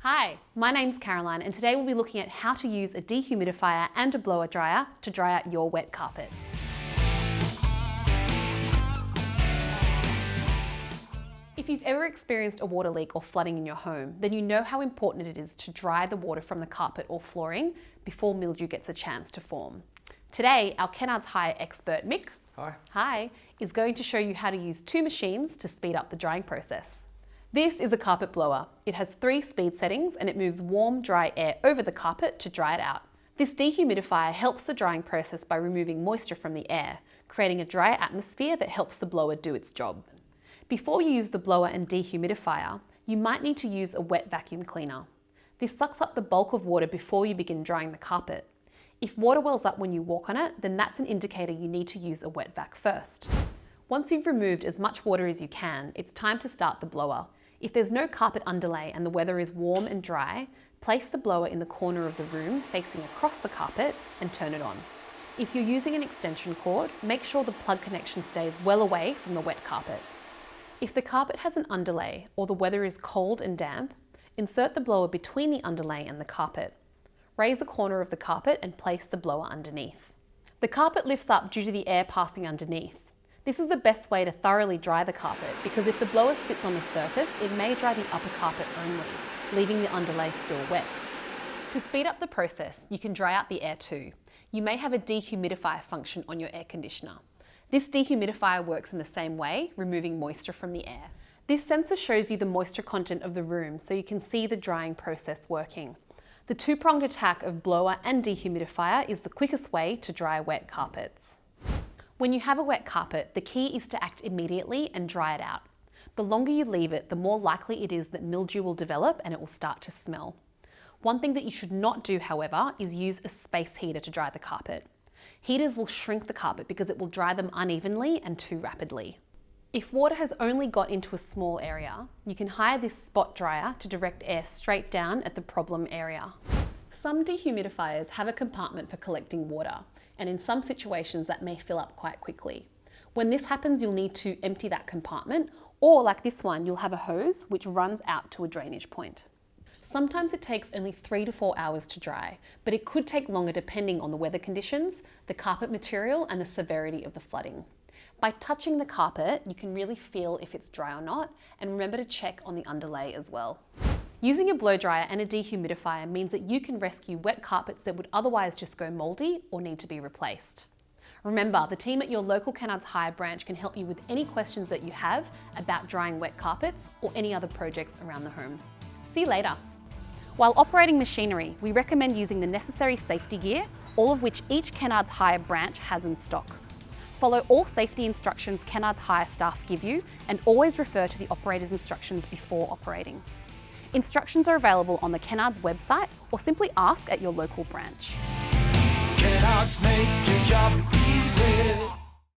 Hi, my name's Caroline and today we'll be looking at how to use a dehumidifier and a blower dryer to dry out your wet carpet. If you've ever experienced a water leak or flooding in your home, then you know how important it is to dry the water from the carpet or flooring before mildew gets a chance to form. Today, our Kennards Hire expert Mick Hi, is going to show you how to use two machines to speed up the drying process. This is a carpet blower. It has 3 speed settings and it moves warm, dry air over the carpet to dry it out. This dehumidifier helps the drying process by removing moisture from the air, creating a dry atmosphere that helps the blower do its job. Before you use the blower and dehumidifier, you might need to use a wet vacuum cleaner. This sucks up the bulk of water before you begin drying the carpet. If water wells up when you walk on it, then that's an indicator you need to use a wet vac first. Once you've removed as much water as you can, it's time to start the blower. If there's no carpet underlay and the weather is warm and dry, place the blower in the corner of the room facing across the carpet and turn it on. If you're using an extension cord, make sure the plug connection stays well away from the wet carpet. If the carpet has an underlay or the weather is cold and damp, insert the blower between the underlay and the carpet. Raise a corner of the carpet and place the blower underneath. The carpet lifts up due to the air passing underneath. This is the best way to thoroughly dry the carpet because if the blower sits on the surface, it may dry the upper carpet only, leaving the underlay still wet. To speed up the process, you can dry out the air too. You may have a dehumidifier function on your air conditioner. This dehumidifier works in the same way, removing moisture from the air. This sensor shows you the moisture content of the room so you can see the drying process working. The two-pronged attack of blower and dehumidifier is the quickest way to dry wet carpets. When you have a wet carpet, the key is to act immediately and dry it out. The longer you leave it, the more likely it is that mildew will develop and it will start to smell. One thing that you should not do, however, is use a space heater to dry the carpet. Heaters will shrink the carpet because it will dry them unevenly and too rapidly. If water has only got into a small area, you can hire this spot dryer to direct air straight down at the problem area. Some dehumidifiers have a compartment for collecting water, and in some situations that may fill up quite quickly. When this happens, you'll need to empty that compartment, or like this one, you'll have a hose which runs out to a drainage point. Sometimes it takes only 3 to 4 hours to dry, but it could take longer depending on the weather conditions, the carpet material, and the severity of the flooding. By touching the carpet, you can really feel if it's dry or not, and remember to check on the underlay as well. Using a blow dryer and a dehumidifier means that you can rescue wet carpets that would otherwise just go mouldy or need to be replaced. Remember, the team at your local Kennards Hire branch can help you with any questions that you have about drying wet carpets or any other projects around the home. See you later. While operating machinery, we recommend using the necessary safety gear, all of which each Kennards Hire branch has in stock. Follow all safety instructions Kennards Hire staff give you and always refer to the operator's instructions before operating. Instructions are available on the Kennards website or simply ask at your local branch. Kennards make your job easy.